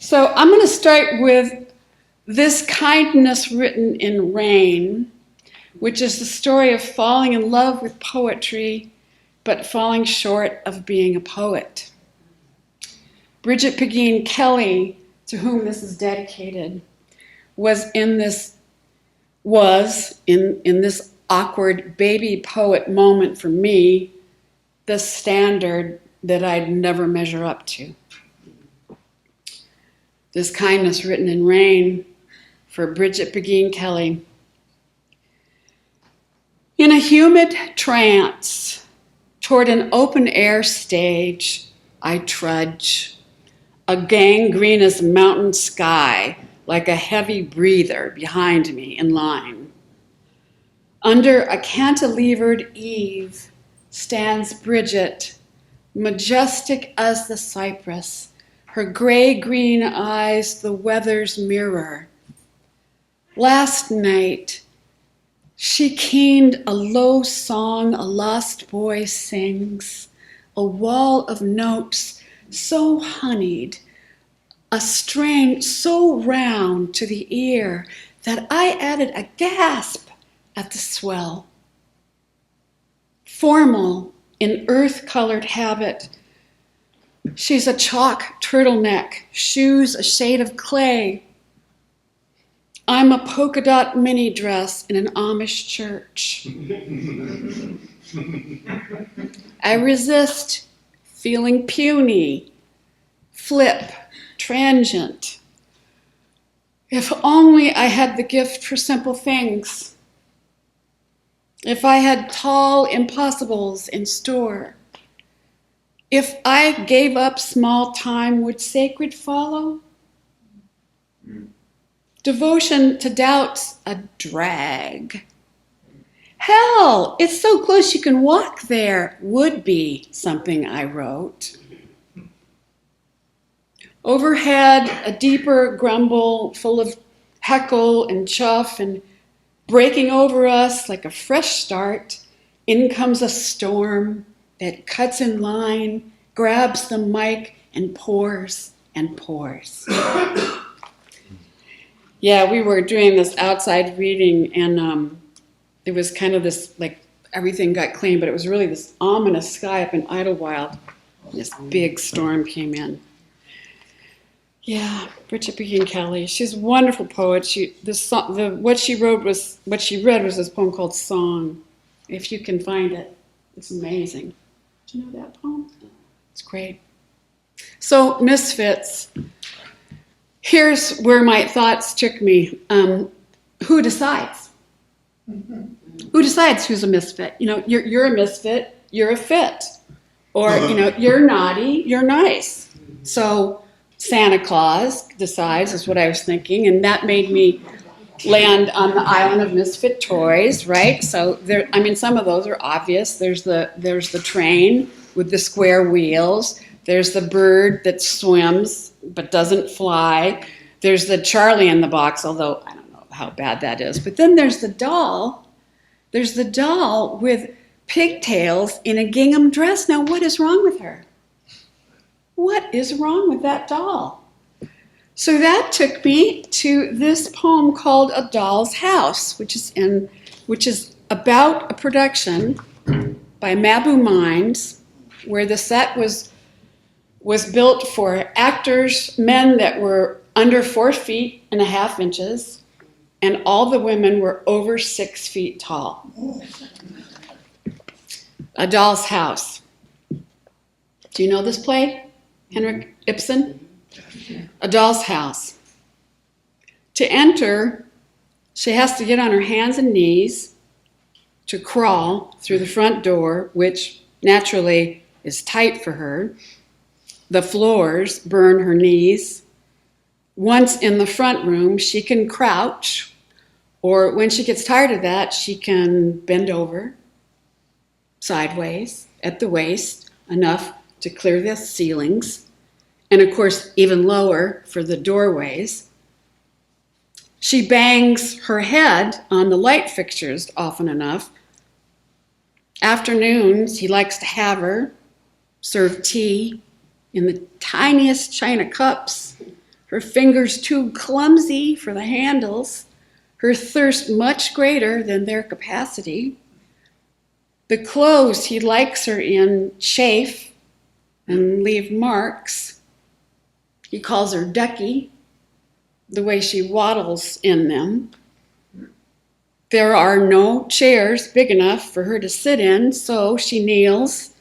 So I'm going to start with This Kindness Written in Rain, which is the story of falling in love with poetry, but falling short of being a poet. Bridget Pegeen Kelly, to whom this is dedicated, was in this awkward baby poet moment for me, the standard that I'd never measure up to. This Kindness Written in Rain for Bridget Pegeen Kelly. In a humid trance toward an open-air stage, I trudge, a gangrenous mountain sky like a heavy breather behind me in line. Under a cantilevered eave stands Bridget, majestic as the cypress, her gray-green eyes the weather's mirror. Last night, she keened a low song a lost boy sings, a wall of notes so honeyed, a strain so round to the ear that I added a gasp at the swell. Formal in earth-colored habit, she's a chalk turtleneck, shoes a shade of clay. I'm a polka dot mini dress in an Amish church. I resist feeling puny, flip, transient. If only I had the gift for simple things. If I had tall impossibles in store. If I gave up small time, would sacred follow? Devotion to doubt's a drag. Hell, it's so close you can walk there, would be something I wrote. Overhead, a deeper grumble full of heckle and chuff, and breaking over us like a fresh start, in comes a storm that cuts in line, grabs the mic, and pours and pours. Yeah, we were doing this outside reading, and it was kind of this, like, everything got clean, but it was really this ominous sky up in Idlewild. This big storm came in. Yeah, Bridget Pegeen Kelly. She's a wonderful poet. What she read was this poem called Song. If you can find it, it's amazing. Do you know that poem? It's great. So, Misfits. Here's where my thoughts took me. Who decides? Who decides who's a misfit? You know, you're a misfit, you're a fit. Or, you know, you're naughty, you're nice. So Santa Claus decides, is what I was thinking, and that made me land on the island of misfit toys, right? So some of those are obvious. There's the train with the square wheels. There's the bird that swims but doesn't fly. There's the Charlie in the box, although I don't know how bad that is. But then there's the doll. There's the doll with pigtails in a gingham dress. Now, what is wrong with her? What is wrong with that doll? So that took me to this poem called A Doll's House, which is about a production by Mabou Mines, where the set was built for actors, men that were under 4 feet and a half inches, and all the women were over 6 feet tall. A Doll's House. Do you know this play, Henrik Ibsen? A Doll's House. To enter, she has to get on her hands and knees to crawl through the front door, which naturally is tight for her. The floors burn her knees. Once in the front room, she can crouch, or when she gets tired of that, she can bend over sideways at the waist, enough to clear the ceilings, and of course, even lower for the doorways. She bangs her head on the light fixtures often enough. Afternoons, he likes to have her serve tea in the tiniest china cups, her fingers too clumsy for the handles, her thirst much greater than their capacity. The clothes he likes her in chafe and leave marks. He calls her ducky, the way she waddles in them. There are no chairs big enough for her to sit in, so she kneels,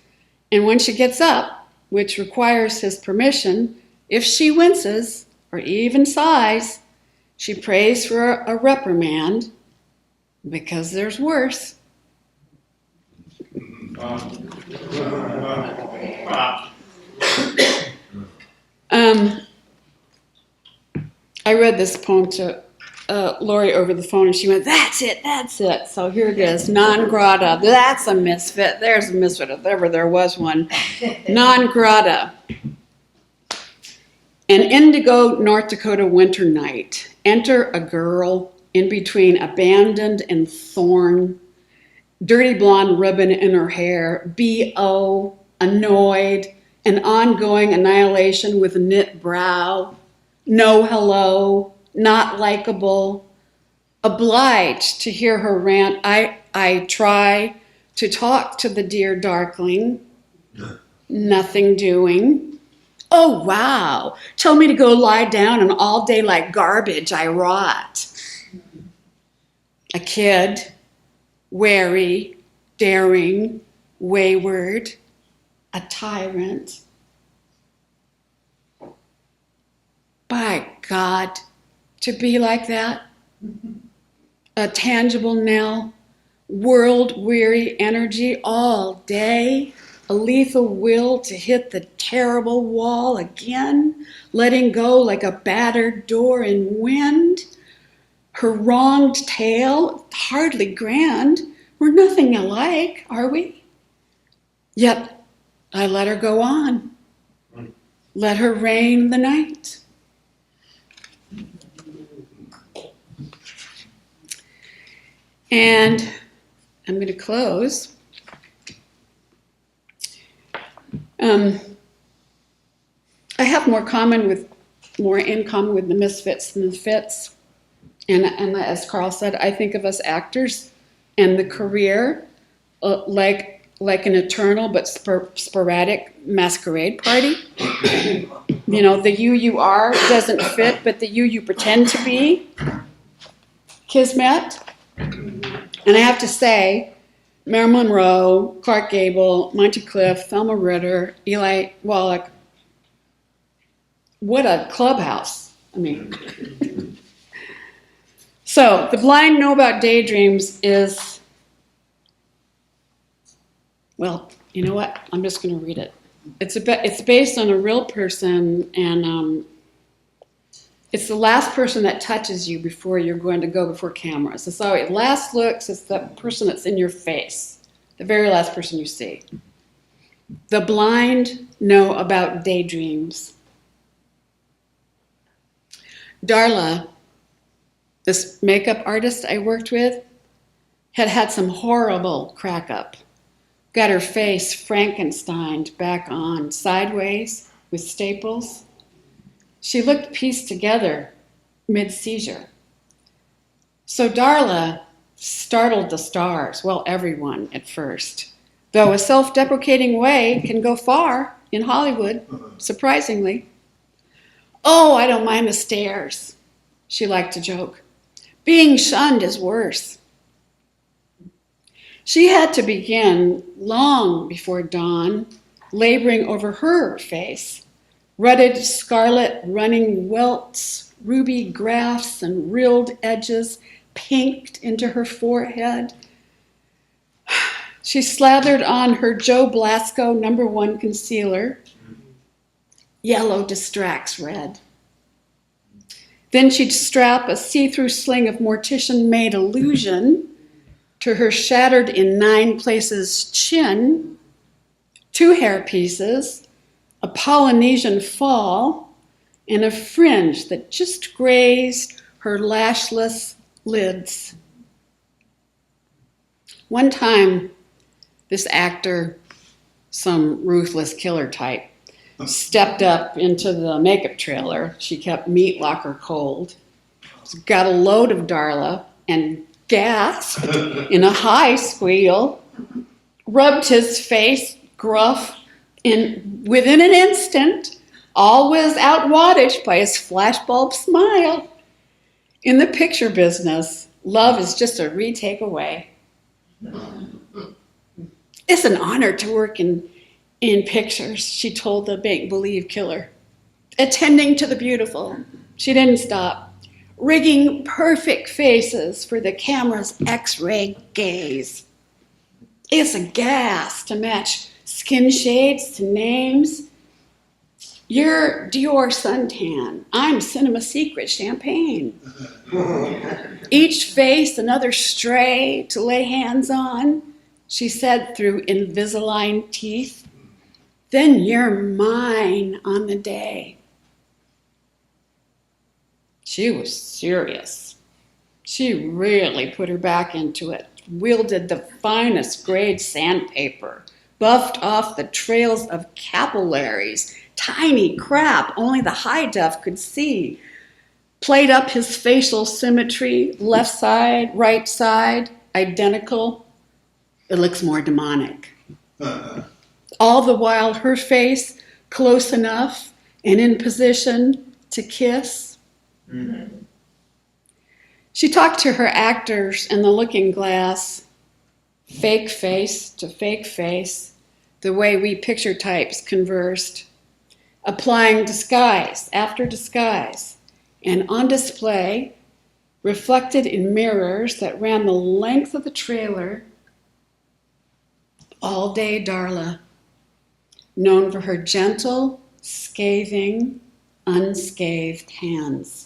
and when she gets up, which requires his permission, if she winces or even sighs, she prays for a reprimand, because there's worse. I read this poem to Lori over the phone, and she went, that's it. So here it is, non grata. That's a misfit. There's a misfit, if ever there was one. Non grata. An indigo North Dakota winter night. Enter a girl in between abandoned and thorn. Dirty blonde ribbon in her hair. B.O., annoyed, an ongoing annihilation with knit brow. No hello, not likable. Obliged to hear her rant, I try to talk to the dear darkling. Nothing doing. Oh, wow. Tell me to go lie down, and all day like garbage I rot. A kid, wary, daring, wayward, a tyrant. By God, to be like that, a tangible Nell, world-weary energy all day, a lethal will to hit the terrible wall again, letting go like a battered door in wind. Her wronged tale, hardly grand, we're nothing alike, are we? Yet I let her go on, let her reign the night. And I'm going to close. I have more in common with the Misfits than the Fits. And as Carl said, I think of us actors and the career like an eternal but sporadic masquerade party. You know, the you are doesn't fit, but the you pretend to be. Kismet. And I have to say, Marilyn Monroe, Clark Gable, Monty Clift, Thelma Ritter, Eli Wallach, what a clubhouse. I mean. So, The Blind Know About Daydreams is, well, you know what? I'm just going to read it. It's based on a real person, and it's the last person that touches you before you're going to go before cameras. It's always last looks. It's the person that's in your face, the very last person you see. The blind know about daydreams. Darla, this makeup artist I worked with, had some horrible crack up. Got her face Frankensteined back on, sideways with staples. She looked pieced together mid-seizure. So Darla startled the stars, well, everyone at first, though a self-deprecating way can go far in Hollywood, surprisingly. Oh, I don't mind the stares, she liked to joke. Being shunned is worse. She had to begin long before dawn, laboring over her face. Rutted scarlet running welts, ruby grafts and rilled edges pinked into her forehead. She slathered on her Joe Blasco #1 concealer. Yellow distracts red. Then she'd strap a see-through sling of mortician-made illusion to her shattered in 9 places chin, 2 hair pieces, a Polynesian fall, and a fringe that just grazed her lashless lids. One time, this actor, some ruthless killer type, stepped up into the makeup trailer. She kept Meat Locker cold. Got a load of Darla and gasped in a high squeal. Rubbed his face gruff, and within an instant, all was outwatted by his flashbulb smile. In the picture business, love is just a retake away. It's an honor to work in pictures, she told the make-believe killer. Attending to the beautiful, she didn't stop. Rigging perfect faces for the camera's X-ray gaze. It's a gas to match skin shades to names. You're Dior suntan. I'm Cinema Secret champagne. Each face another stray to lay hands on, she said through Invisalign teeth. Then you're mine on the day. She was serious. She really put her back into it. Wielded the finest grade sandpaper, buffed off the trails of capillaries, tiny crap only the high def could see, played up his facial symmetry, left side, right side, identical. It looks more demonic. All the while her face close enough and in position to kiss. Mm-hmm. She talked to her actors in the looking glass, fake face to fake face, the way we picture types conversed, applying disguise after disguise, and on display, reflected in mirrors that ran the length of the trailer, all day Darla, known for her gentle, scathing, unscathed hands.